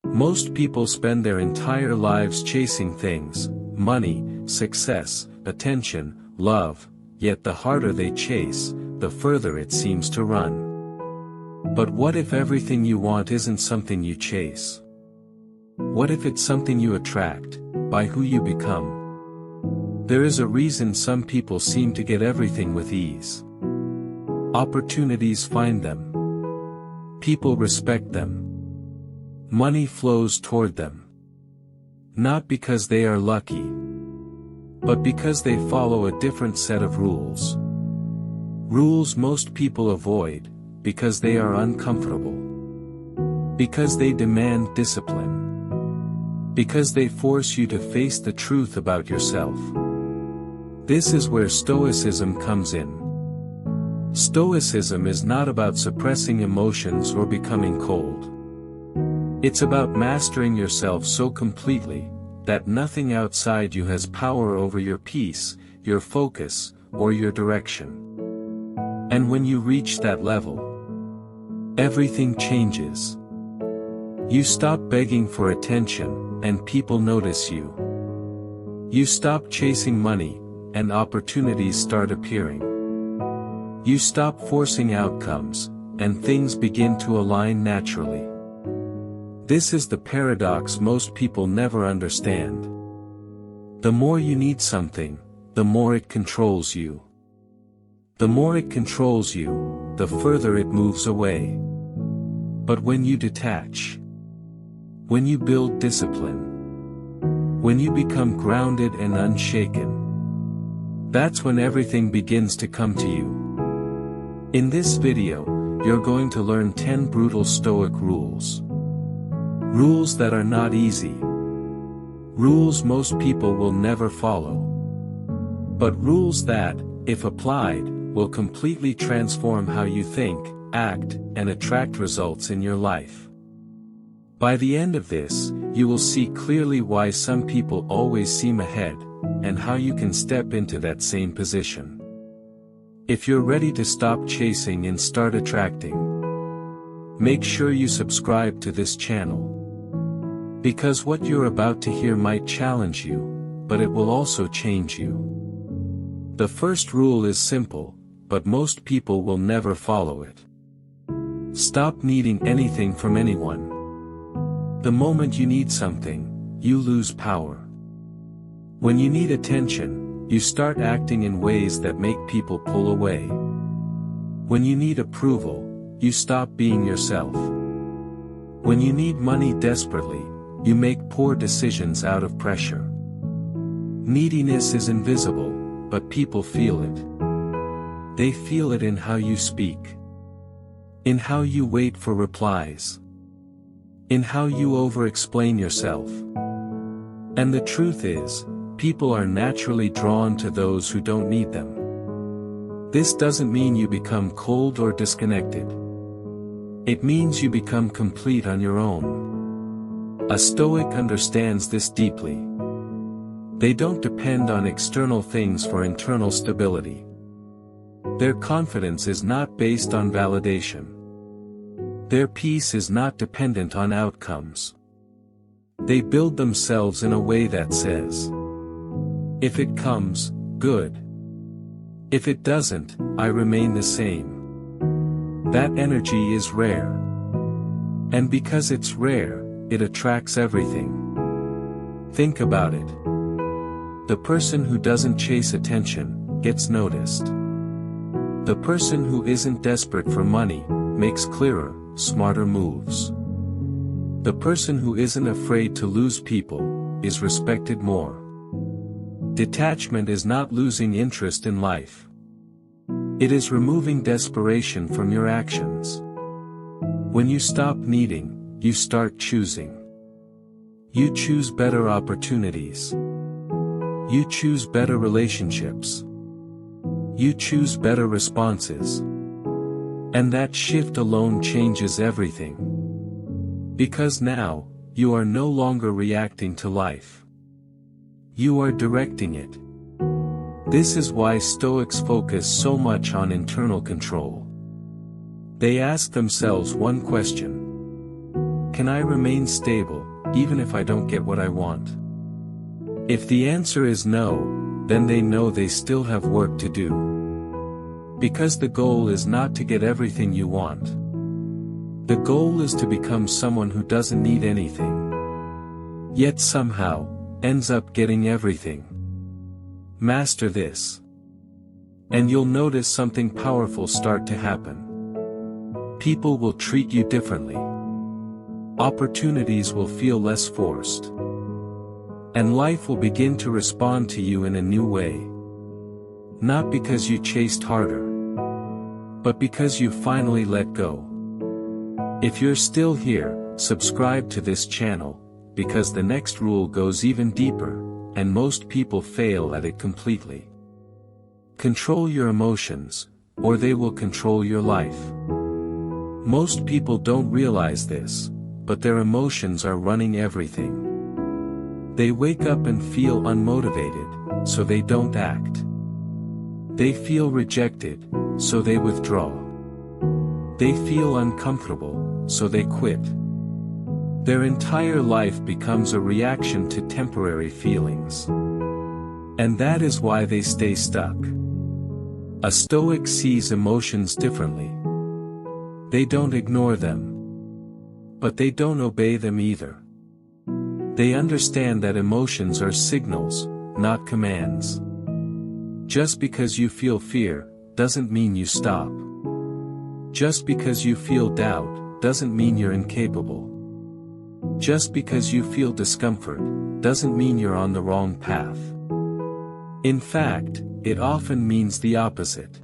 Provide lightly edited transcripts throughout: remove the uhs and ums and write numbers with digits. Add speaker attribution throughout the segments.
Speaker 1: Most people spend their entire lives chasing things: money, success, attention, love, yet the harder they chase, the further it seems to run. But what if everything you want isn't something you chase? What if it's something you attract, by who you become? There is a reason some people seem to get everything with ease. Opportunities find them. People respect them. Money flows toward them. Not because they are lucky, but because they follow a different set of rules. Rules most people avoid, because they are uncomfortable. Because they demand discipline. Because they force you to face the truth about yourself. This is where Stoicism comes in. Stoicism is not about suppressing emotions or becoming cold. It's about mastering yourself so completely, that nothing outside you has power over your peace, your focus, or your direction. And when you reach that level, everything changes. You stop begging for attention, and people notice you. You stop chasing money, and opportunities start appearing. You stop forcing outcomes, and things begin to align naturally. This is the paradox most people never understand. The more you need something, the more it controls you. The more it controls you, the further it moves away. But when you detach, when you build discipline, when you become grounded and unshaken, that's when everything begins to come to you. In this video, you're going to learn 10 brutal Stoic rules. Rules that are not easy. Rules most people will never follow. But rules that, if applied, will completely transform how you think, act, and attract results in your life. By the end of this, you will see clearly why some people always seem ahead, and how you can step into that same position. If you're ready to stop chasing and start attracting, make sure you subscribe to this channel. Because what you're about to hear might challenge you, but it will also change you. The first rule is simple, but most people will never follow it. Stop needing anything from anyone. The moment you need something, you lose power. When you need attention, you start acting in ways that make people pull away. When you need approval, you stop being yourself. When you need money desperately, you make poor decisions out of pressure. Neediness is invisible, but people feel it. They feel it in how you speak. In how you wait for replies. In how you over-explain yourself. And the truth is, people are naturally drawn to those who don't need them. This doesn't mean you become cold or disconnected. It means you become complete on your own. A Stoic understands this deeply. They don't depend on external things for internal stability. Their confidence is not based on validation. Their peace is not dependent on outcomes. They build themselves in a way that says, if it comes, good. If it doesn't, I remain the same. That energy is rare. And because it's rare, it attracts everything. Think about it. The person who doesn't chase attention, gets noticed. The person who isn't desperate for money, makes clearer, smarter moves. The person who isn't afraid to lose people, is respected more. Detachment is not losing interest in life. It is removing desperation from your actions. When you stop needing, you start choosing. You choose better opportunities. You choose better relationships. You choose better responses. And that shift alone changes everything. Because now, you are no longer reacting to life. You are directing it. This is why Stoics focus so much on internal control. They ask themselves one question. can I remain stable, even if I don't get what I want? If the answer is no, then they know they still have work to do. Because the goal is not to get everything you want. The goal is to become someone who doesn't need anything, yet somehow ends up getting everything. Master this, and you'll notice something powerful start to happen. People will treat you differently. Opportunities will feel less forced. And life will begin to respond to you in a new way. Not because you chased harder, but because you finally let go. If you're still here, subscribe to this channel, because the next rule goes even deeper, and most people fail at it completely. Control your emotions, or they will control your life. Most people don't realize this, but their emotions are running everything. They wake up and feel unmotivated, so they don't act. They feel rejected, so they withdraw. They feel uncomfortable, so they quit. Their entire life becomes a reaction to temporary feelings. And that is why they stay stuck. A Stoic sees emotions differently. They don't ignore them. But they don't obey them either. They understand that emotions are signals, not commands. Just because you feel fear, doesn't mean you stop. Just because you feel doubt, doesn't mean you're incapable. Just because you feel discomfort, doesn't mean you're on the wrong path. In fact, it often means the opposite.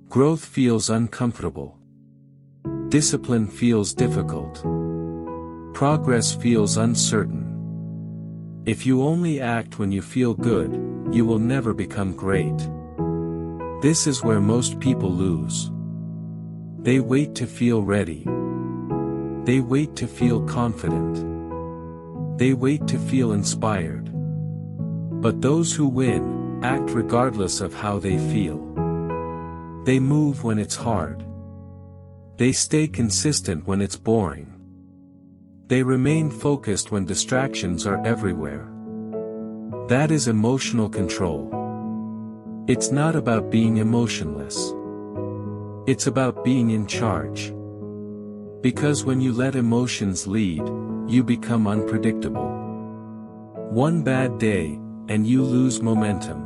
Speaker 1: Growth feels uncomfortable. Discipline feels difficult. Progress feels uncertain. If you only act when you feel good, you will never become great. This is where most people lose. They wait to feel ready. They wait to feel confident. They wait to feel inspired. But those who win, act regardless of how they feel. They move when it's hard. They stay consistent when it's boring. They remain focused when distractions are everywhere. That is emotional control. It's not about being emotionless. It's about being in charge. Because when you let emotions lead, you become unpredictable. One bad day, and you lose momentum.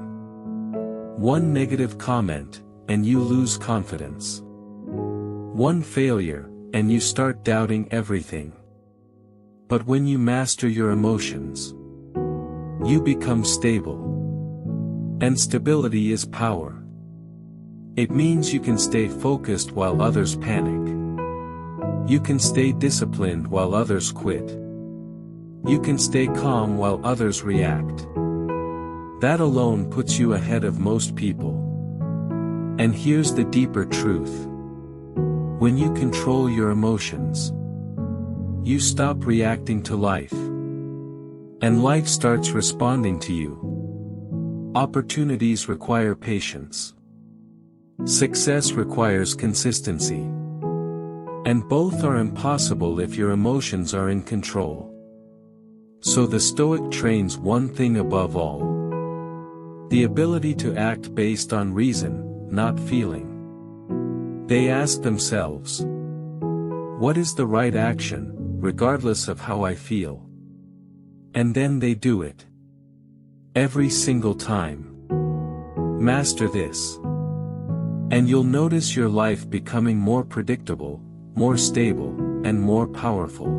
Speaker 1: One negative comment, and you lose confidence. One failure, and you start doubting everything. But when you master your emotions, you become stable. And stability is power. It means you can stay focused while others panic. You can stay disciplined while others quit. You can stay calm while others react. That alone puts you ahead of most people. And here's the deeper truth. When you control your emotions, you stop reacting to life. And life starts responding to you. Opportunities require patience. Success requires consistency. And both are impossible if your emotions are in control. So the Stoic trains one thing above all. The ability to act based on reason, not feeling. They ask themselves, what is the right action, regardless of how I feel? And then they do it. Every single time. Master this. And you'll notice your life becoming more predictable, more stable, and more powerful.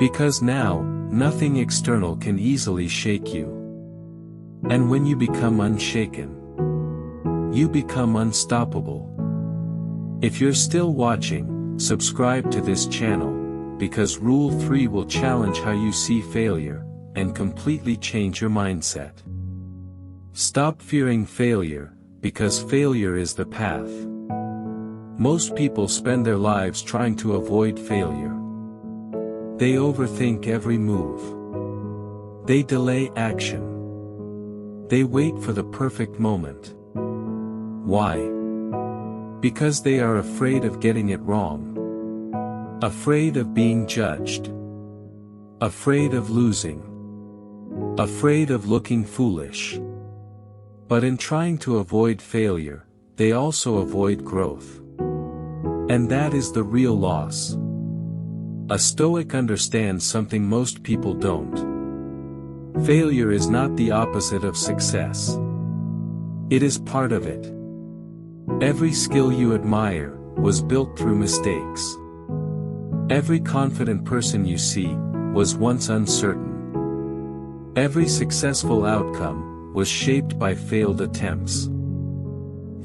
Speaker 1: Because now, nothing external can easily shake you. And when you become unshaken, you become unstoppable. If you're still watching, subscribe to this channel, because Rule 3 will challenge how you see failure, and completely change your mindset. Stop fearing failure, because failure is the path. Most people spend their lives trying to avoid failure. They overthink every move. They delay action. They wait for the perfect moment. Why? Because they are afraid of getting it wrong. Afraid of being judged. Afraid of losing. Afraid of looking foolish. But in trying to avoid failure, they also avoid growth. And that is the real loss. A Stoic understands something most people don't. Failure is not the opposite of success. It is part of it. Every skill you admire was built through mistakes. Every confident person you see was once uncertain. Every successful outcome was shaped by failed attempts.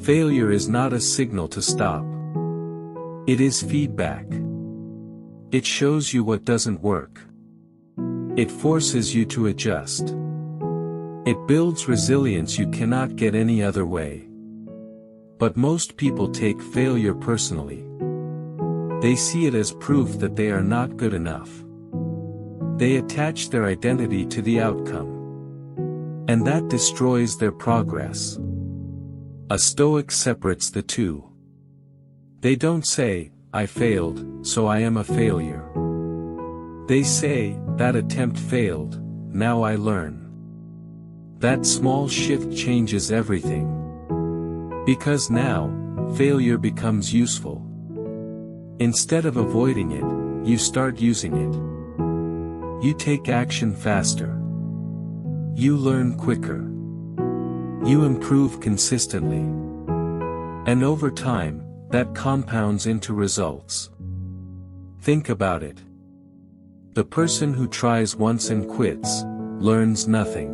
Speaker 1: Failure is not a signal to stop. It is feedback. It shows you what doesn't work. It forces you to adjust. It builds resilience you cannot get any other way. But most people take failure personally. They see it as proof that they are not good enough. They attach their identity to the outcome. And that destroys their progress. A Stoic separates the two. They don't say, "I failed, so I am a failure." They say, "That attempt failed, now I learn." That small shift changes everything. Because now, failure becomes useful. Instead of avoiding it, you start using it. You take action faster. You learn quicker. You improve consistently. And over time, that compounds into results. Think about it. The person who tries once and quits, learns nothing.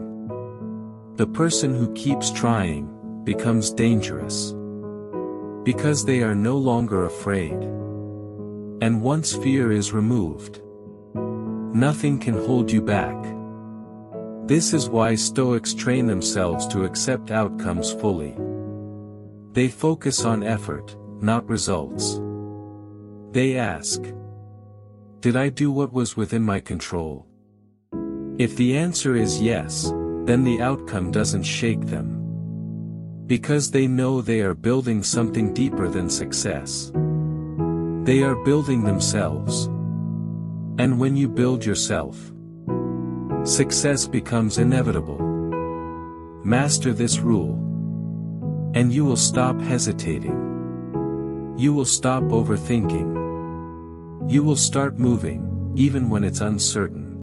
Speaker 1: The person who keeps trying, becomes dangerous. Because they are no longer afraid. And once fear is removed, nothing can hold you back. This is why Stoics train themselves to accept outcomes fully. They focus on effort, not results. They ask, "Did I do what was within my control?" If the answer is yes, then the outcome doesn't shake them. Because they know they are building something deeper than success. They are building themselves. And when you build yourself, success becomes inevitable. Master this rule. And you will stop hesitating. You will stop overthinking. You will start moving, even when it's uncertain.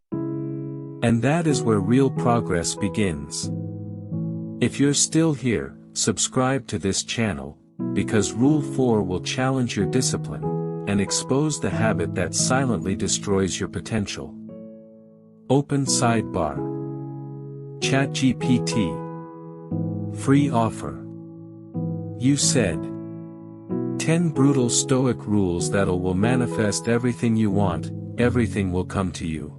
Speaker 1: And that is where real progress begins. If you're still here, subscribe to this channel, because Rule 4 will challenge your discipline, and expose the habit that silently destroys your potential. Open sidebar. ChatGPT. Free offer. You said 10 brutal Stoic rules that will manifest everything you want, everything will come to you.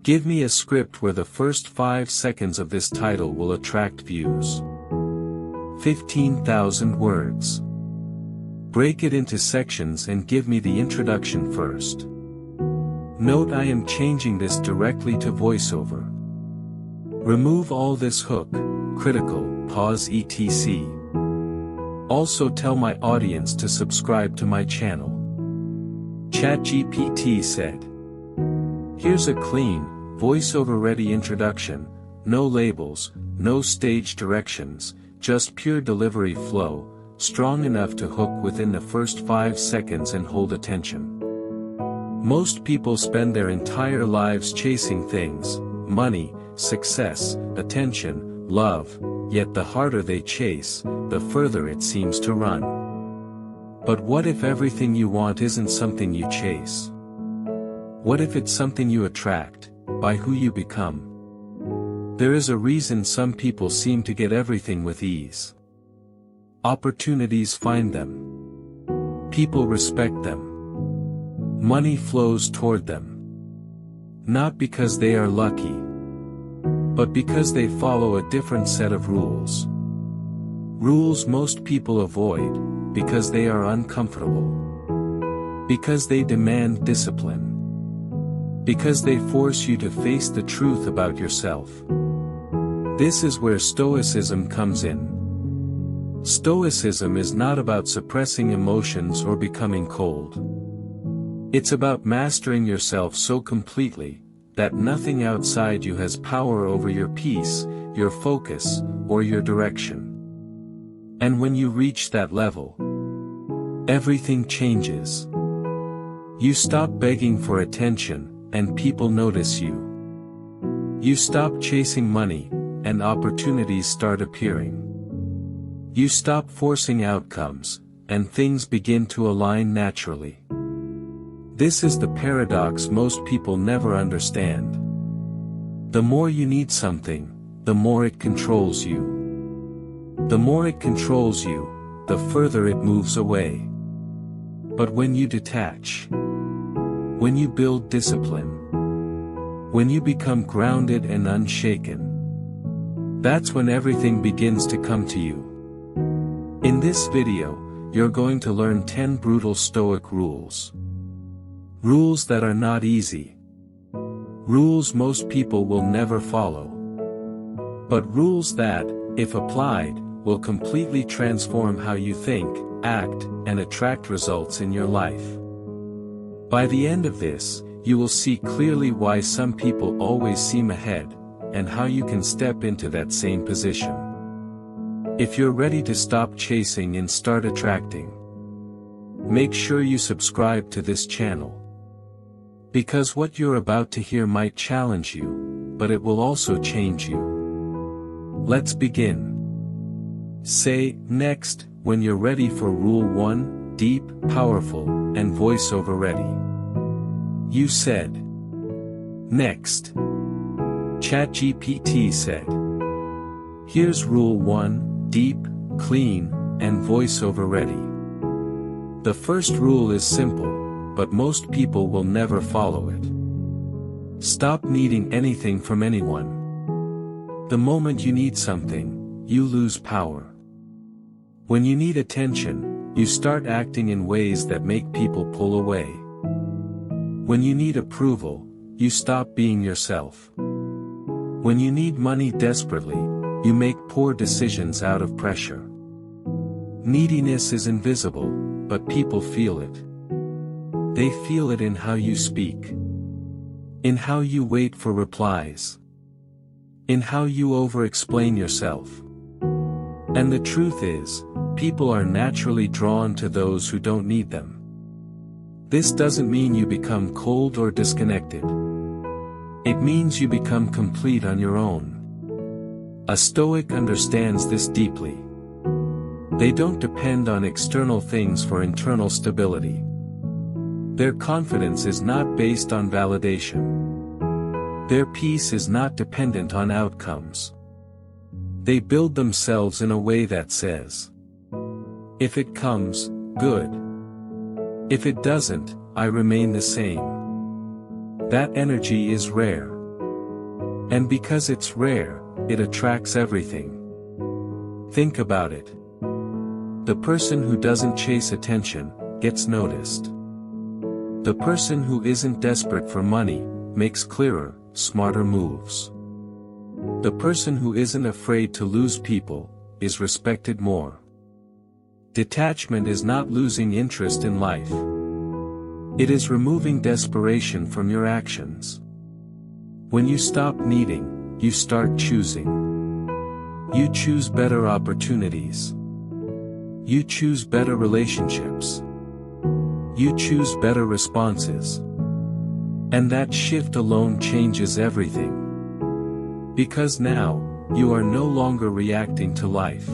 Speaker 1: Give me a script where the first 5 seconds of this title will attract views. 15,000 words. Break it into sections and give me the introduction first. Note I am changing this directly to voiceover. Remove all this hook, critical, pause etc. Also tell my audience to subscribe to my channel. ChatGPT said. Here's a clean, voiceover-ready introduction, no labels, no stage directions, just pure delivery flow, strong enough to hook within the first 5 seconds and hold attention. Most people spend their entire lives chasing things, money, success, attention, love, yet the harder they chase, the further it seems to run. But what if everything you want isn't something you chase? What if it's something you attract, by who you become? There is a reason some people seem to get everything with ease. Opportunities find them. People respect them. Money flows toward them. Not because they are lucky, but because they follow a different set of rules. Rules most people avoid, because they are uncomfortable. Because they demand discipline. Because they force you to face the truth about yourself. This is where Stoicism comes in. Stoicism is not about suppressing emotions or becoming cold. It's about mastering yourself so completely, that nothing outside you has power over your peace, your focus, or your direction. And when you reach that level, everything changes. You stop begging for attention, and people notice you. You stop chasing money, and opportunities start appearing. You stop forcing outcomes, and things begin to align naturally. This is the paradox most people never understand. The more you need something, the more it controls you. The more it controls you, the further it moves away. But when you detach, when you build discipline, when you become grounded and unshaken, that's when everything begins to come to you. In this video, you're going to learn 10 brutal Stoic rules. Rules that are not easy. Rules most people will never follow. But rules that, if applied, will completely transform how you think, act, and attract results in your life. By the end of this, you will see clearly why some people always seem ahead, and how you can step into that same position. If you're ready to stop chasing and start attracting, make sure you subscribe to this channel. Because what you're about to hear might challenge you, but it will also change you. Let's begin. Say, next, when you're ready for Rule 1, deep, powerful, and voiceover ready. You said. Next. ChatGPT said. Here's Rule 1, deep, clean, and voiceover ready. The first rule is simple, but most people will never follow it. Stop needing anything from anyone. The moment you need something, you lose power. When you need attention, you start acting in ways that make people pull away. When you need approval, you stop being yourself. When you need money desperately, you make poor decisions out of pressure. Neediness is invisible, but people feel it. They feel it in how you speak, in how you wait for replies, in how you over-explain yourself. And the truth is, people are naturally drawn to those who don't need them. This doesn't mean you become cold or disconnected. It means you become complete on your own. A Stoic understands this deeply. They don't depend on external things for internal stability. Their confidence is not based on validation. Their peace is not dependent on outcomes. They build themselves in a way that says, if it comes, good. If it doesn't, I remain the same. That energy is rare. And because it's rare, it attracts everything. Think about it. The person who doesn't chase attention, gets noticed. The person who isn't desperate for money, makes clearer, smarter moves. The person who isn't afraid to lose people, is respected more. Detachment is not losing interest in life. It is removing desperation from your actions. When you stop needing, you start choosing. You choose better opportunities. You choose better relationships. You choose better responses. And that shift alone changes everything. Because now, you are no longer reacting to life.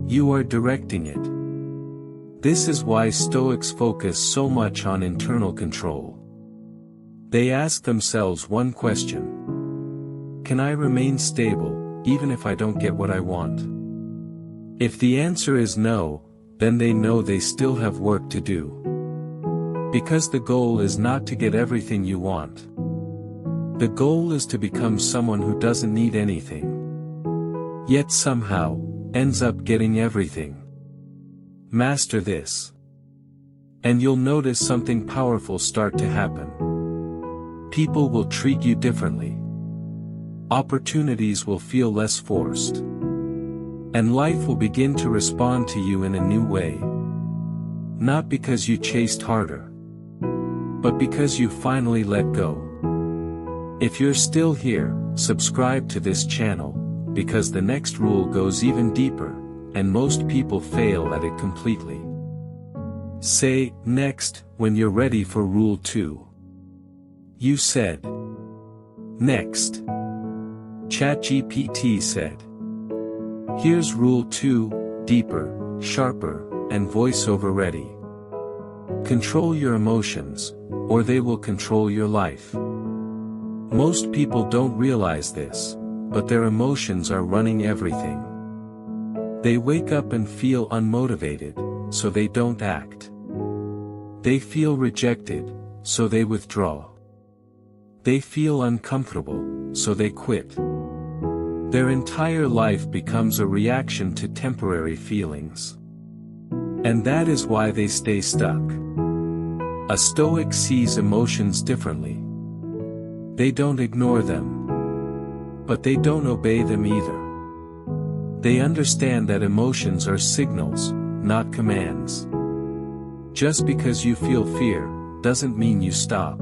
Speaker 1: You are directing it. This is why Stoics focus so much on internal control. They ask themselves one question. Can I remain stable, even if I don't get what I want? If the answer is no, then they know they still have work to do. Because the goal is not to get everything you want. The goal is to become someone who doesn't need anything, yet somehow, ends up getting everything. Master this. And you'll notice something powerful start to happen. People will treat you differently. Opportunities will feel less forced. And life will begin to respond to you in a new way. Not because you chased harder, but because you finally let go. If you're still here, subscribe to this channel, because the next rule goes even deeper, and most people fail at it completely. Say next when you're ready for rule 2. You said next. ChatGPT said. Here's rule 2, deeper, sharper, and voiceover ready. Control your emotions, or they will control your life. Most people don't realize this, but their emotions are running everything. They wake up and feel unmotivated, so they don't act. They feel rejected, so they withdraw. They feel uncomfortable, so they quit. Their entire life becomes a reaction to temporary feelings. And that is why they stay stuck. A Stoic sees emotions differently. They don't ignore them. But they don't obey them either. They understand that emotions are signals, not commands. Just because you feel fear, doesn't mean you stop.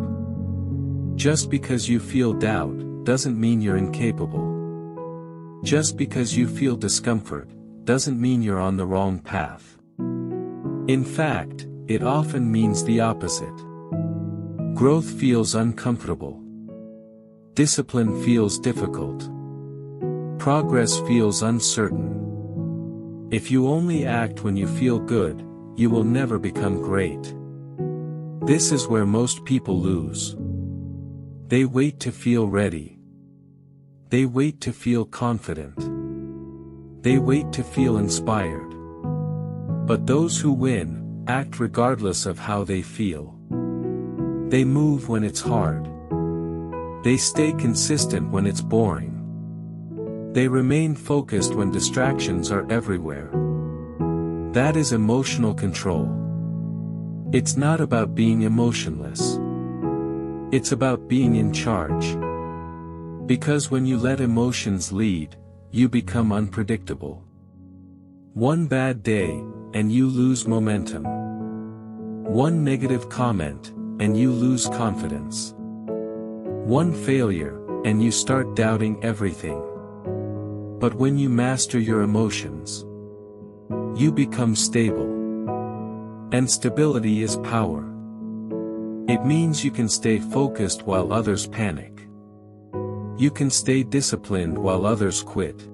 Speaker 1: Just because you feel doubt, doesn't mean you're incapable. Just because you feel discomfort, doesn't mean you're on the wrong path. In fact, it often means the opposite. Growth feels uncomfortable. Discipline feels difficult. Progress feels uncertain. If you only act when you feel good, you will never become great. This is where most people lose. They wait to feel ready. They wait to feel confident. They wait to feel inspired. But those who win, act regardless of how they feel. They move when it's hard. They stay consistent when it's boring. They remain focused when distractions are everywhere. That is emotional control. It's not about being emotionless. It's about being in charge. Because when you let emotions lead, you become unpredictable. One bad day, and you lose momentum. One negative comment, and you lose confidence. One failure, and you start doubting everything. But when you master your emotions, you become stable. And stability is power. It means you can stay focused while others panic. You can stay disciplined while others quit.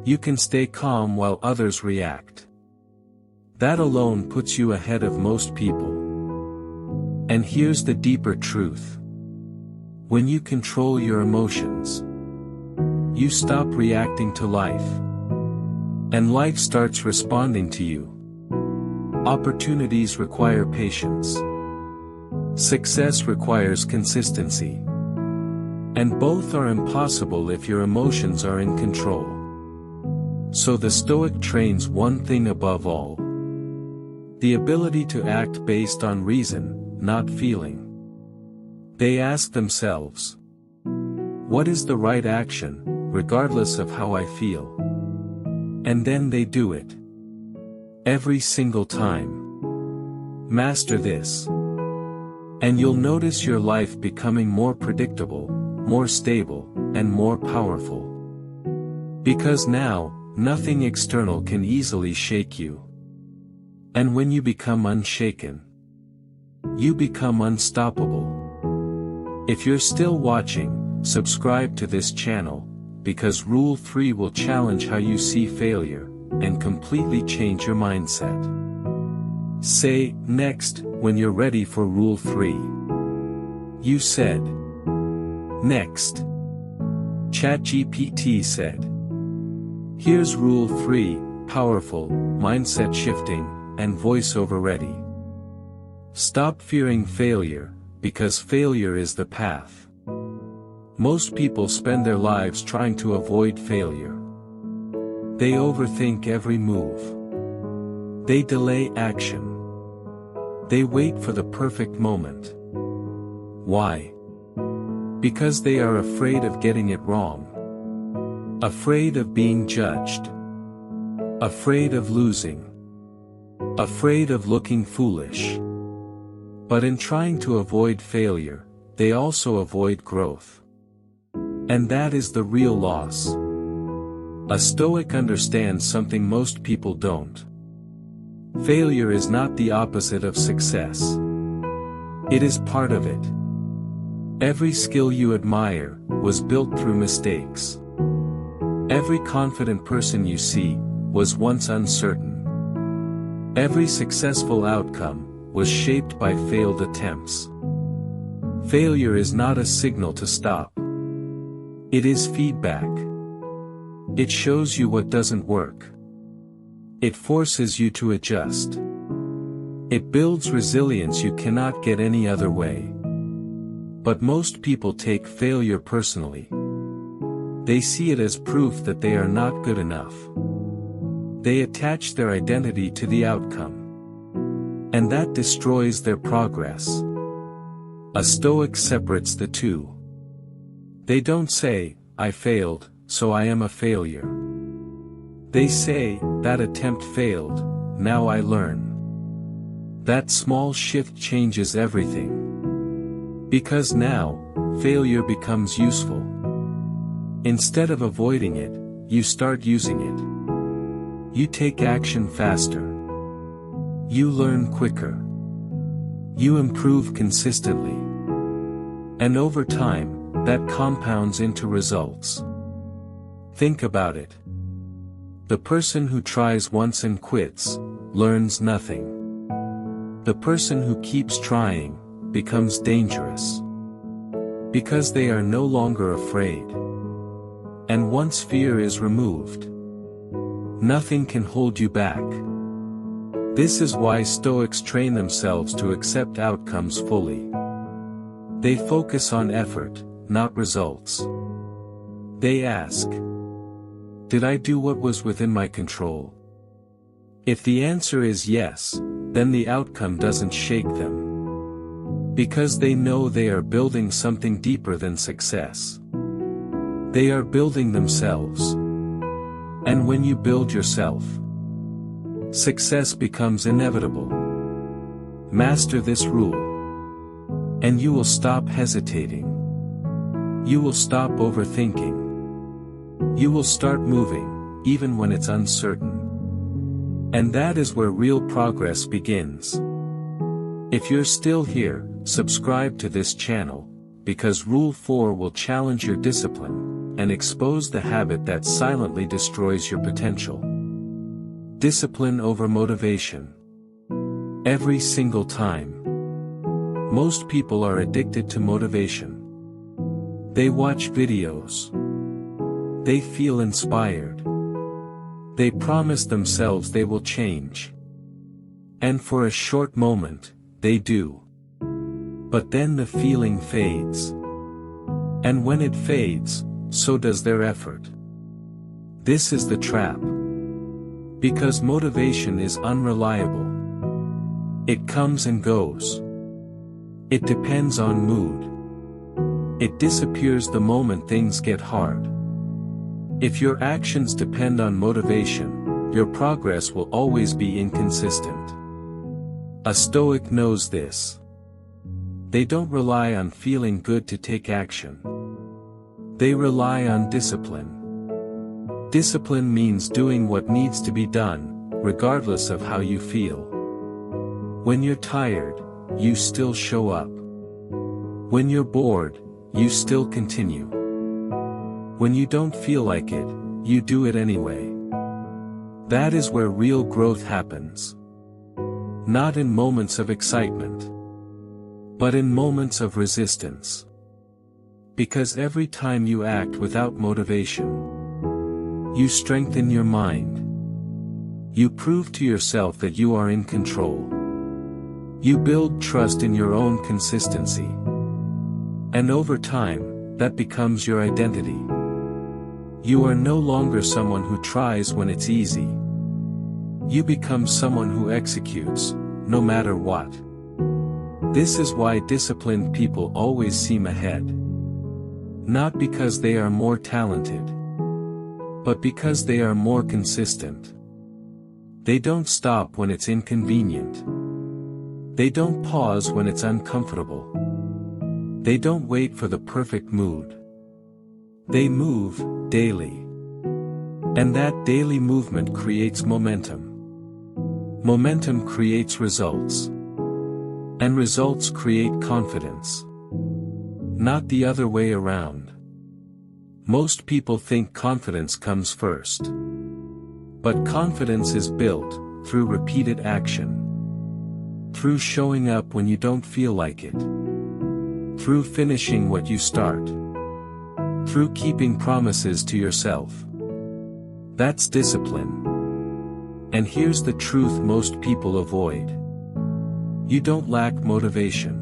Speaker 1: You can stay calm while others react. That alone puts you ahead of most people. And here's the deeper truth. When you control your emotions, you stop reacting to life. And life starts responding to you. Opportunities require patience. Success requires consistency. And both are impossible if your emotions are in control. So the Stoic trains one thing above all. The ability to act based on reason, not feeling. They ask themselves, what is the right action, regardless of how I feel? And then they do it. Every single time. Master this. And you'll notice your life becoming more predictable, more stable, and more powerful. Because now, nothing external can easily shake you. And when you become unshaken, you become unstoppable. If you're still watching, subscribe to this channel, because Rule 3 will challenge how you see failure, and completely change your mindset. Say next when you're ready for Rule 3. You said next. ChatGPT said. Here's Rule 3, powerful, mindset shifting, and voiceover ready. Stop fearing failure, because failure is the path. Most people spend their lives trying to avoid failure. They overthink every move. They delay action. They wait for the perfect moment. Why? Because they are afraid of getting it wrong. Afraid of being judged. Afraid of losing. Afraid of looking foolish. But in trying to avoid failure, they also avoid growth. And that is the real loss. A Stoic understands something most people don't. Failure is not the opposite of success. It is part of it. Every skill you admire was built through mistakes. Every confident person you see was once uncertain. Every successful outcome was shaped by failed attempts. Failure is not a signal to stop. It is feedback. It shows you what doesn't work. It forces you to adjust. It builds resilience you cannot get any other way. But most people take failure personally. They see it as proof that they are not good enough. They attach their identity to the outcome. And that destroys their progress. A Stoic separates the two. They don't say, "I failed, so I am a failure." They say, "That attempt failed, now I learn." That small shift changes everything. Because now, failure becomes useful. Instead of avoiding it, you start using it. You take action faster. You learn quicker. You improve consistently. And over time, that compounds into results. Think about it. The person who tries once and quits, learns nothing. The person who keeps trying, becomes dangerous. Because they are no longer afraid. And once fear is removed, nothing can hold you back. This is why Stoics train themselves to accept outcomes fully. They focus on effort, not results. They ask, "Did I do what was within my control?" If the answer is yes, then the outcome doesn't shake them. Because they know they are building something deeper than success. They are building themselves. And when you build yourself, success becomes inevitable. Master this rule. And you will stop hesitating. You will stop overthinking. You will start moving, even when it's uncertain. And that is where real progress begins. If you're still here, subscribe to this channel, because Rule 4 will challenge your discipline, and expose the habit that silently destroys your potential. Discipline over motivation. Every single time. Most people are addicted to motivation. They watch videos. They feel inspired. They promise themselves they will change. And for a short moment, they do. But then the feeling fades. And when it fades, so does their effort. This is the trap. Because motivation is unreliable. It comes and goes. It depends on mood. It disappears the moment things get hard. If your actions depend on motivation, your progress will always be inconsistent. A Stoic knows this. They don't rely on feeling good to take action. They rely on discipline. Discipline means doing what needs to be done, regardless of how you feel. When you're tired, you still show up. When you're bored, you still continue. When you don't feel like it, you do it anyway. That is where real growth happens. Not in moments of excitement, but in moments of resistance. Because every time you act without motivation, you strengthen your mind. You prove to yourself that you are in control. You build trust in your own consistency. And over time, that becomes your identity. You are no longer someone who tries when it's easy. You become someone who executes, no matter what. This is why disciplined people always seem ahead. Not because they are more talented, but because they are more consistent. They don't stop when it's inconvenient. They don't pause when it's uncomfortable. They don't wait for the perfect mood. They move, daily. And that daily movement creates momentum. Momentum creates results. And results create confidence. Not the other way around. Most people think confidence comes first. But confidence is built through repeated action. Through showing up when you don't feel like it. Through finishing what you start. Through keeping promises to yourself. That's discipline. And here's the truth most people avoid. You don't lack motivation.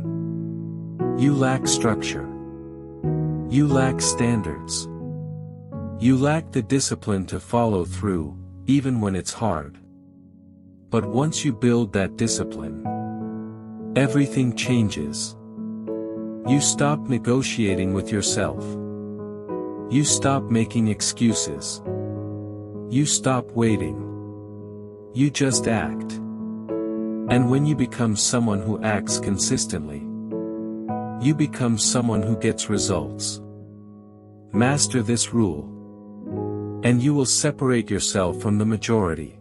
Speaker 1: You lack structure. You lack standards. You lack the discipline to follow through, even when it's hard. But once you build that discipline, everything changes. You stop negotiating with yourself. You stop making excuses. You stop waiting. You just act. And when you become someone who acts consistently, you become someone who gets results. Master this rule. And you will separate yourself from the majority.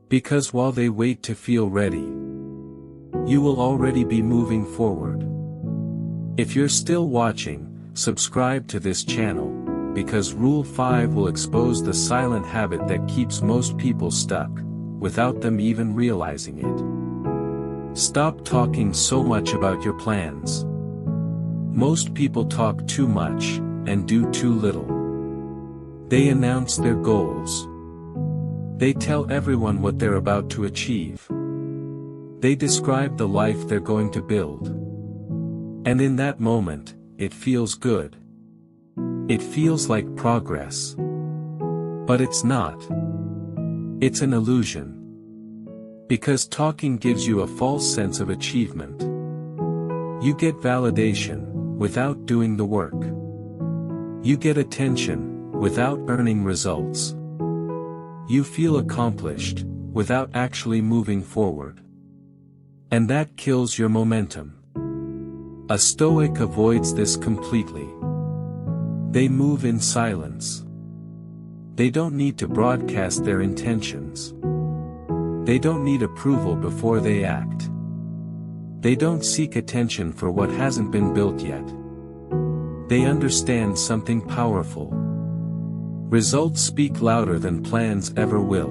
Speaker 1: Because while they wait to feel ready, you will already be moving forward. If you're still watching, subscribe to this channel, because Rule 5 will expose the silent habit that keeps most people stuck, without them even realizing it. Stop talking so much about your plans. Most people talk too much, and do too little. They announce their goals. They tell everyone what they're about to achieve. They describe the life they're going to build. And in that moment, it feels good. It feels like progress. But it's not. It's an illusion. Because talking gives you a false sense of achievement. You get validation, without doing the work. You get attention, without earning results. You feel accomplished, without actually moving forward. And that kills your momentum. A Stoic avoids this completely. They move in silence. They don't need to broadcast their intentions. They don't need approval before they act. They don't seek attention for what hasn't been built yet. They understand something powerful. Results speak louder than plans ever will.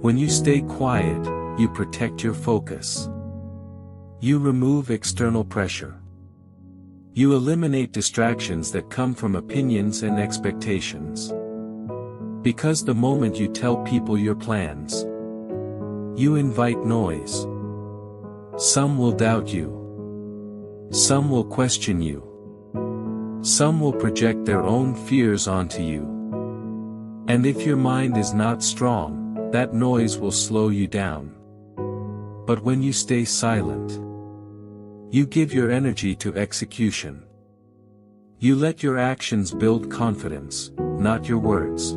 Speaker 1: When you stay quiet, you protect your focus. You remove external pressure. You eliminate distractions that come from opinions and expectations. Because the moment you tell people your plans, you invite noise. Some will doubt you. Some will question you. Some will project their own fears onto you. And if your mind is not strong, that noise will slow you down. But when you stay silent, you give your energy to execution. You let your actions build confidence, not your words.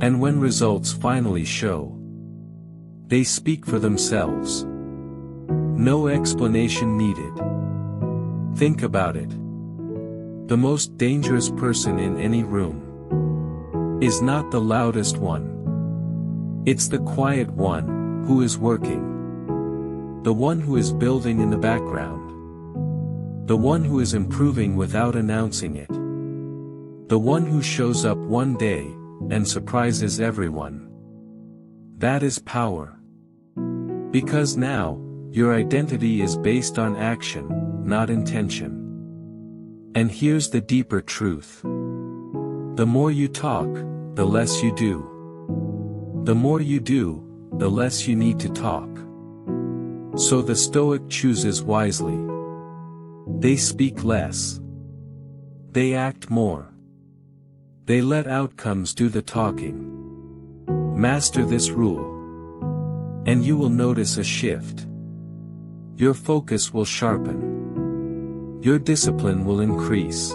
Speaker 1: And when results finally show, they speak for themselves. No explanation needed. Think about it. The most dangerous person in any room is not the loudest one. It's the quiet one, who is working. The one who is building in the background. The one who is improving without announcing it. The one who shows up one day, and surprises everyone. That is power. Because now, your identity is based on action, not intention. And here's the deeper truth. The more you talk, the less you do. The more you do, the less you need to talk. So the Stoic chooses wisely. They speak less. They act more. They let outcomes do the talking. Master this rule. And you will notice a shift. Your focus will sharpen. Your discipline will increase.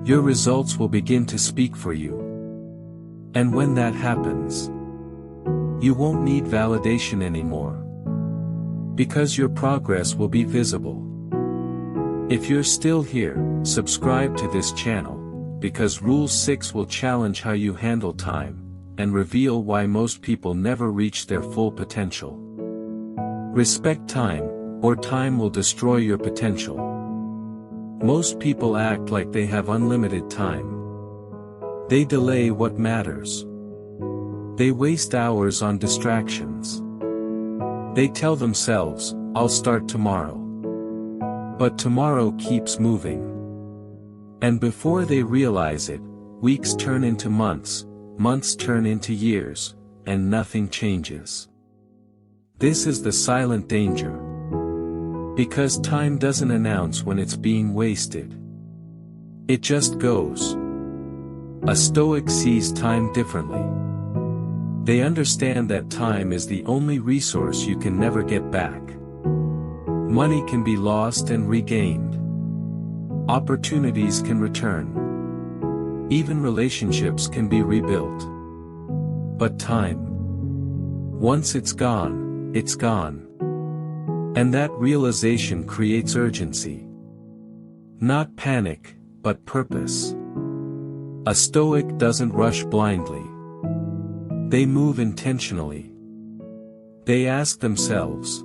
Speaker 1: Your results will begin to speak for you. And when that happens, you won't need validation anymore. Because your progress will be visible. If you're still here, subscribe to this channel, because Rule 6 will challenge how you handle time, and reveal why most people never reach their full potential. Respect time, or time will destroy your potential. Most people act like they have unlimited time. They delay what matters. They waste hours on distractions. They tell themselves, "I'll start tomorrow." But tomorrow keeps moving. And before they realize it, weeks turn into months, months turn into years, and nothing changes. This is the silent danger. Because time doesn't announce when it's being wasted. It just goes. A Stoic sees time differently. They understand that time is the only resource you can never get back. Money can be lost and regained. Opportunities can return. Even relationships can be rebuilt. But time, once it's gone, it's gone. And that realization creates urgency. Not panic, but purpose. A Stoic doesn't rush blindly. They move intentionally. They ask themselves,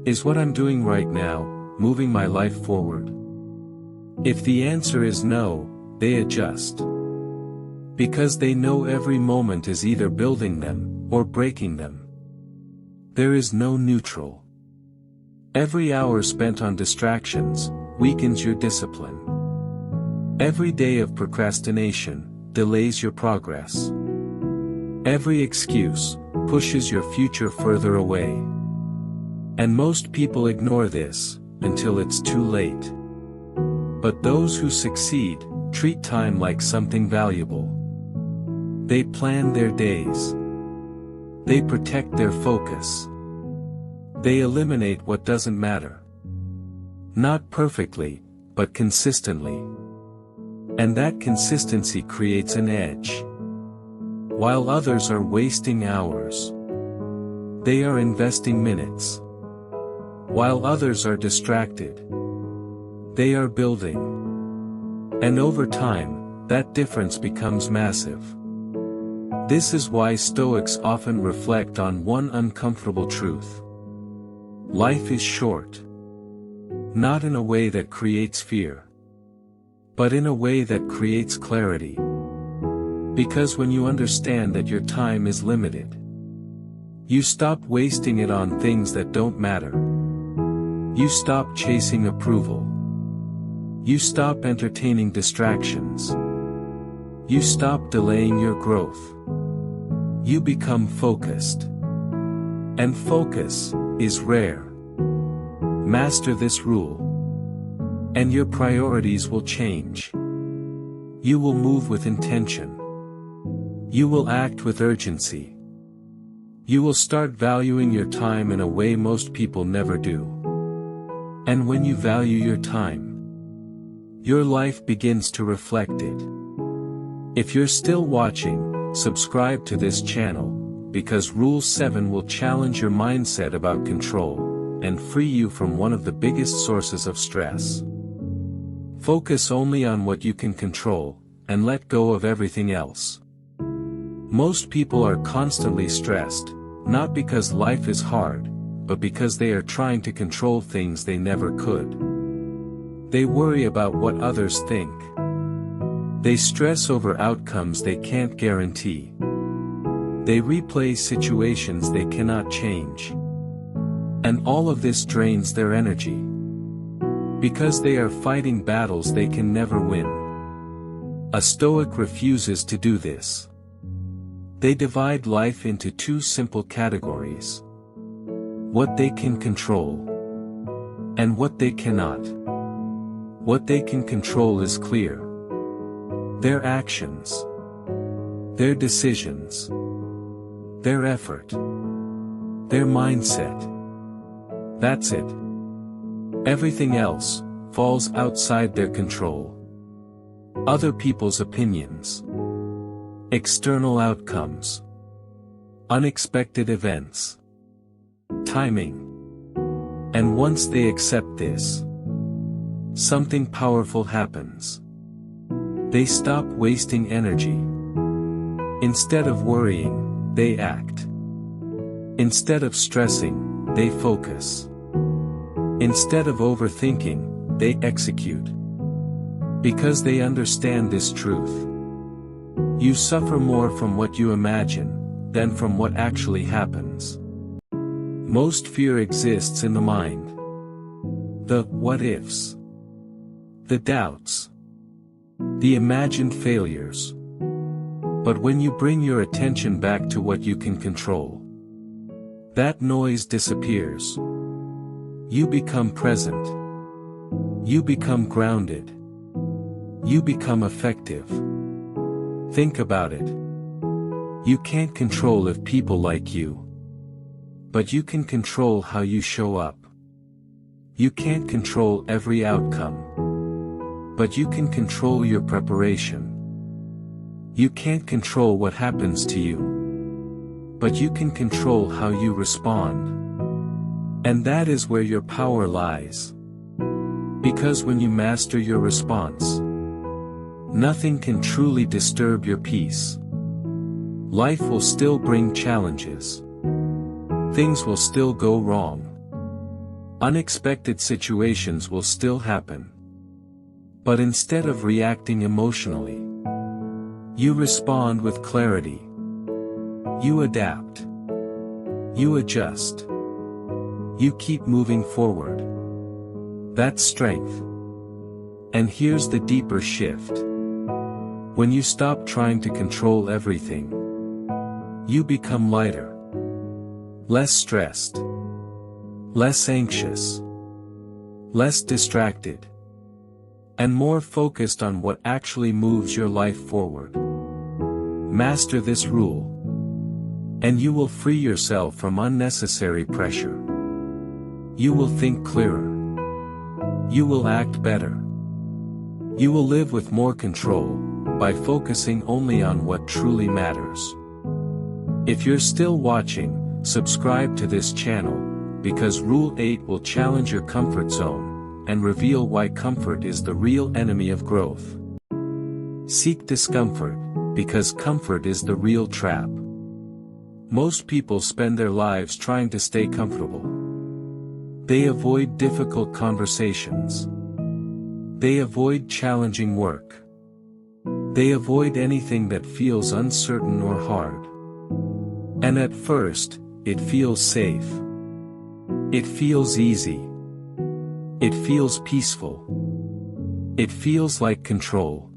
Speaker 1: is what I'm doing right now moving my life forward? If the answer is no, they adjust. Because they know every moment is either building them or breaking them. There is no neutral. Every hour spent on distractions weakens your discipline. Every day of procrastination delays your progress. Every excuse pushes your future further away. And most people ignore this until it's too late. But those who succeed treat time like something valuable. They plan their days. They protect their focus. They eliminate what doesn't matter. Not perfectly, but consistently. And that consistency creates an edge. While others are wasting hours, they are investing minutes. While others are distracted, they are building. And over time, that difference becomes massive. This is why Stoics often reflect on one uncomfortable truth. Life is short. Not in a way that creates fear, but in a way that creates clarity. Because when you understand that your time is limited, you stop wasting it on things that don't matter. You stop chasing approval. You stop entertaining distractions. You stop delaying your growth. You become focused. And focus is rare. Master this rule, and your priorities will change. You will move with intention. You will act with urgency. You will start valuing your time in a way most people never do. And when you value your time, your life begins to reflect it. If you're still watching, subscribe to this channel, because Rule 7 will challenge your mindset about control, and free you from one of the biggest sources of stress. Focus only on what you can control, and let go of everything else. Most people are constantly stressed, not because life is hard, but because they are trying to control things they never could. They worry about what others think. They stress over outcomes they can't guarantee. They replay situations they cannot change. And all of this drains their energy. Because they are fighting battles they can never win. A Stoic refuses to do this. They divide life into two simple categories. What they can control, and what they cannot. What they can control is clear. Their actions, their decisions, their effort, their mindset. That's it. Everything else falls outside their control. Other people's opinions, external outcomes, unexpected events, timing. And once they accept this, something powerful happens. They stop wasting energy. Instead of worrying, they act. Instead of stressing, they focus. Instead of overthinking, they execute. Because they understand this truth. You suffer more from what you imagine than from what actually happens. Most fear exists in the mind. The what-ifs. The doubts. The imagined failures. But when you bring your attention back to what you can control, that noise disappears. You become present. You become grounded. You become effective. Think about it. You can't control if people like you. But you can control how you show up. You can't control every outcome. But you can control your preparation. You can't control what happens to you. But you can control how you respond. And that is where your power lies. Because when you master your response, nothing can truly disturb your peace. Life will still bring challenges. Things will still go wrong. Unexpected situations will still happen. But instead of reacting emotionally, you respond with clarity. You adapt. You adjust. You keep moving forward. That's strength. And here's the deeper shift. When you stop trying to control everything, you become lighter. Less stressed. Less anxious. Less distracted. And more focused on what actually moves your life forward. Master this rule. And you will free yourself from unnecessary pressure. You will think clearer. You will act better. You will live with more control, by focusing only on what truly matters. If you're still watching, subscribe to this channel, because Rule 8 will challenge your comfort zone, and reveal why comfort is the real enemy of growth. Seek discomfort, because comfort is the real trap. Most people spend their lives trying to stay comfortable. They avoid difficult conversations. They avoid challenging work. They avoid anything that feels uncertain or hard. And at first, it feels safe. It feels easy. It feels peaceful. It feels like control.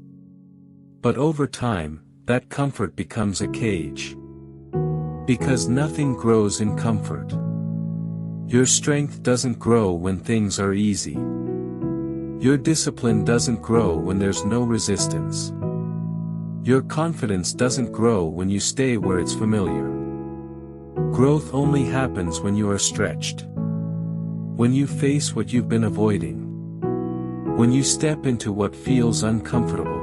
Speaker 1: But over time, that comfort becomes a cage. Because nothing grows in comfort. Your strength doesn't grow when things are easy. Your discipline doesn't grow when there's no resistance. Your confidence doesn't grow when you stay where it's familiar. Growth only happens when you are stretched. When you face what you've been avoiding. When you step into what feels uncomfortable.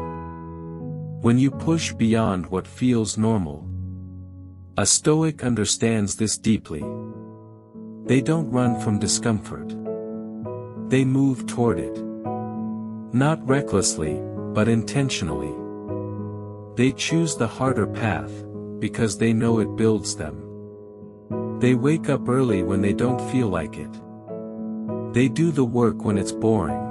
Speaker 1: When you push beyond what feels normal. A Stoic understands this deeply. They don't run from discomfort. They move toward it. Not recklessly, but intentionally. They choose the harder path, because they know it builds them. They wake up early when they don't feel like it. They do the work when it's boring.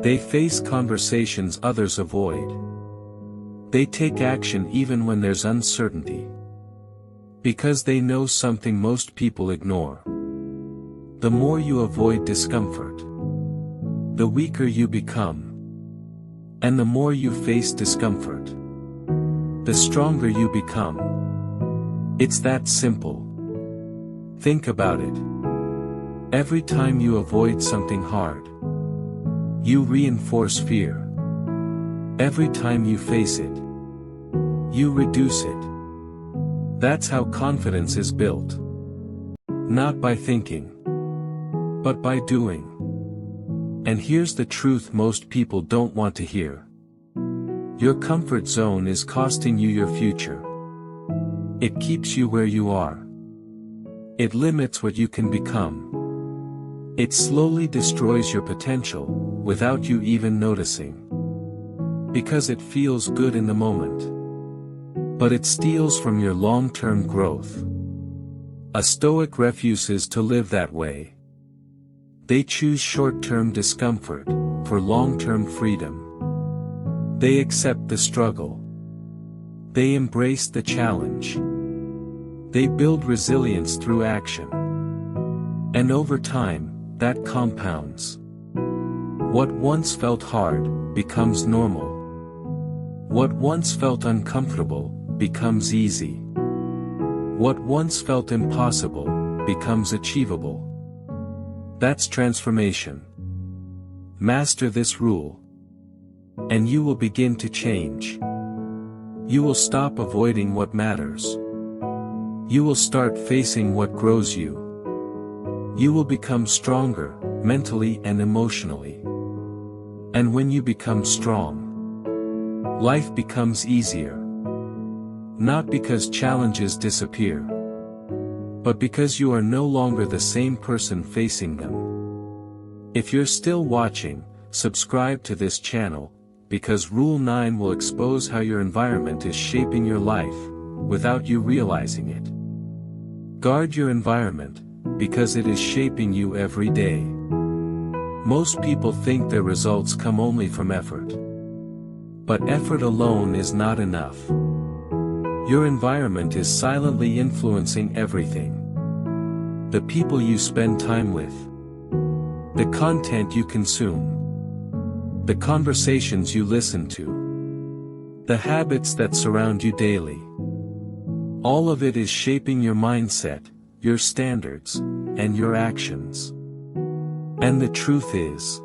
Speaker 1: They face conversations others avoid. They take action even when there's uncertainty. Because they know something most people ignore. The more you avoid discomfort, the weaker you become. And the more you face discomfort, the stronger you become. It's that simple. Think about it. Every time you avoid something hard, you reinforce fear. Every time you face it, you reduce it. That's how confidence is built. Not by thinking, but by doing. And here's the truth most people don't want to hear. Your comfort zone is costing you your future. It keeps you where you are. It limits what you can become. It slowly destroys your potential, without you even noticing. Because it feels good in the moment. But it steals from your long-term growth. A Stoic refuses to live that way. They choose short-term discomfort, for long-term freedom. They accept the struggle. They embrace the challenge. They build resilience through action. And over time, that compounds. What once felt hard, becomes normal. What once felt uncomfortable, becomes easy. What once felt impossible, becomes achievable. That's transformation. Master this rule. And you will begin to change. You will stop avoiding what matters. You will start facing what grows you. You will become stronger, mentally and emotionally. And when you become strong, life becomes easier. Not because challenges disappear, but because you are no longer the same person facing them. If you're still watching, subscribe to this channel, because Rule 9 will expose how your environment is shaping your life, without you realizing it. Guard your environment, because it is shaping you every day. Most people think their results come only from effort. But effort alone is not enough. Your environment is silently influencing everything. The people you spend time with. The content you consume. The conversations you listen to. The habits that surround you daily. All of it is shaping your mindset, your standards, and your actions. And the truth is,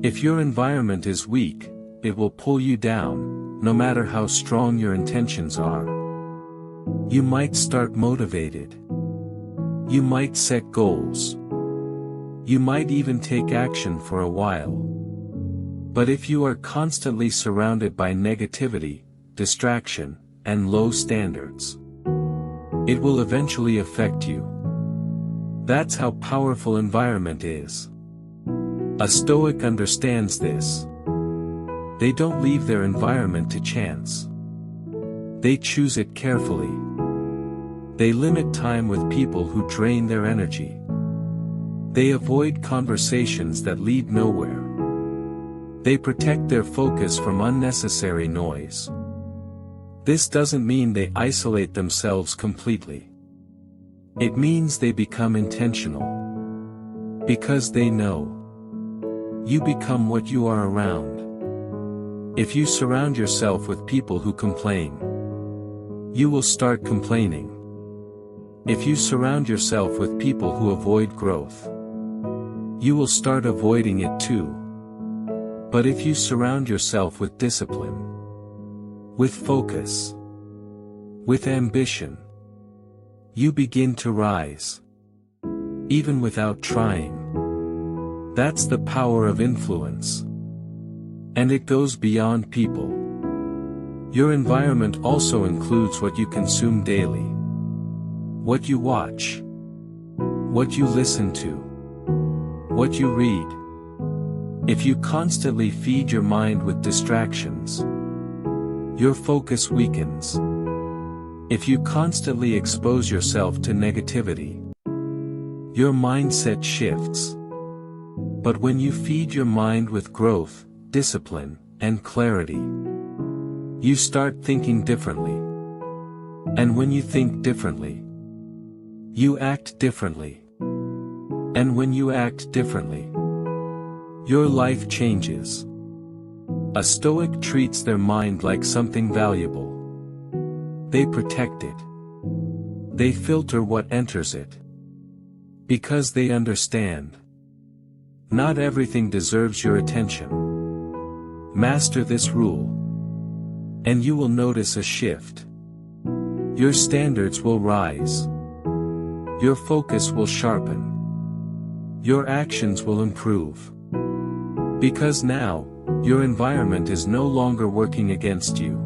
Speaker 1: if your environment is weak, it will pull you down, no matter how strong your intentions are. You might start motivated. You might set goals. You might even take action for a while. But if you are constantly surrounded by negativity, distraction, and low standards, it will eventually affect you. That's how powerful environment is. A Stoic understands this. They don't leave their environment to chance. They choose it carefully. They limit time with people who drain their energy. They avoid conversations that lead nowhere. They protect their focus from unnecessary noise. This doesn't mean they isolate themselves completely. It means they become intentional. Because they know. You become what you are around. If you surround yourself with people who complain, you will start complaining. If you surround yourself with people who avoid growth, you will start avoiding it too. But if you surround yourself with discipline, with focus, with ambition, you begin to rise. Even without trying. That's the power of influence. And it goes beyond people. Your environment also includes what you consume daily. What you watch. What you listen to. What you read. If you constantly feed your mind with distractions, your focus weakens. If you constantly expose yourself to negativity, your mindset shifts. But when you feed your mind with growth, discipline, and clarity, you start thinking differently. And when you think differently, you act differently. And when you act differently, your life changes. A Stoic treats their mind like something valuable. They protect it. They filter what enters it. Because they understand. Not everything deserves your attention. Master this rule. And you will notice a shift. Your standards will rise. Your focus will sharpen. Your actions will improve. Because now, your environment is no longer working against you.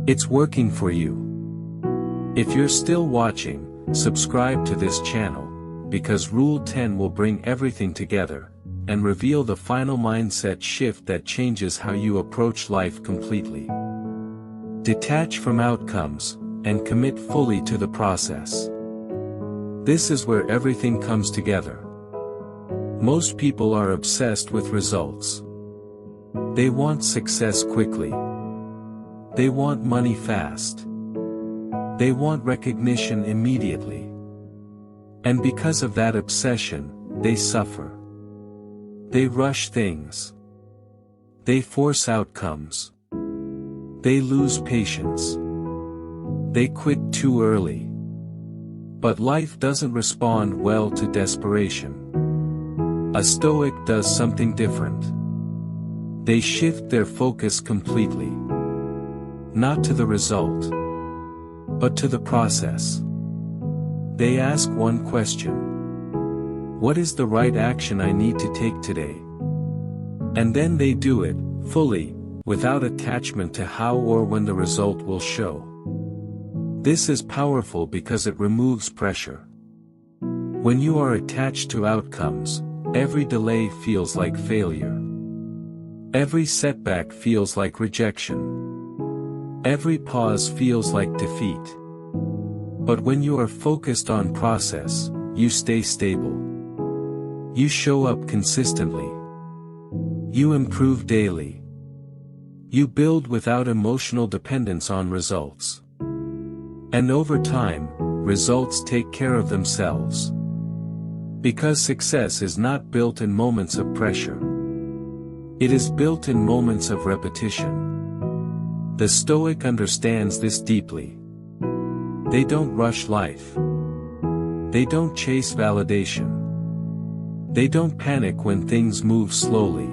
Speaker 1: It's working for you. If you're still watching, subscribe to this channel, because Rule 10 will bring everything together, and reveal the final mindset shift that changes how you approach life completely. Detach from outcomes, and commit fully to the process. This is where everything comes together. Most people are obsessed with results. They want success quickly. They want money fast. They want recognition immediately. And because of that obsession, they suffer. They rush things. They force outcomes. They lose patience. They quit too early. But life doesn't respond well to desperation. A Stoic does something different. They shift their focus completely. Not to the result, but to the process. They ask one question. What is the right action I need to take today? And then they do it, fully, without attachment to how or when the result will show. This is powerful because it removes pressure. When you are attached to outcomes, every delay feels like failure. Every setback feels like rejection. Every pause feels like defeat. But when you are focused on process, you stay stable. You show up consistently. You improve daily. You build without emotional dependence on results. And over time, results take care of themselves. Because success is not built in moments of pressure. It is built in moments of repetition. The Stoic understands this deeply. They don't rush life. They don't chase validation. They don't panic when things move slowly.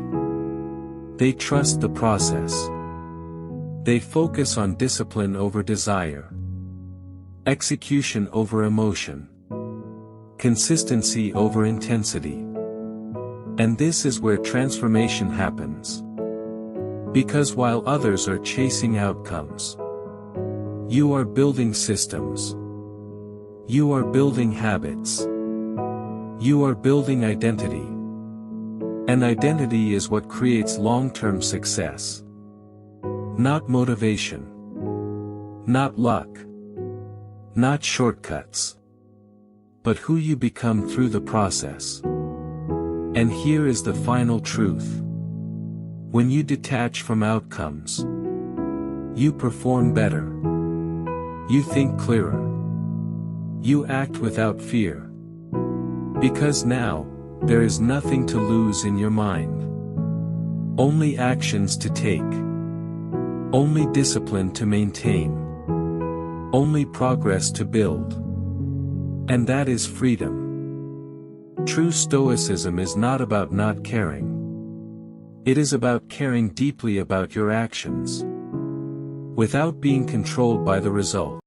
Speaker 1: They trust the process. They focus on discipline over desire. Execution over emotion. Consistency over intensity. And this is where transformation happens. Because while others are chasing outcomes, you are building systems. You are building habits. You are building identity. And identity is what creates long-term success. Not motivation. Not luck. Not shortcuts. But who you become through the process. And here is the final truth. When you detach from outcomes, you perform better. You think clearer. You act without fear. Because now, there is nothing to lose in your mind. Only actions to take. Only discipline to maintain. Only progress to build. And that is freedom. True Stoicism is not about not caring. It is about caring deeply about your actions. Without being controlled by the result.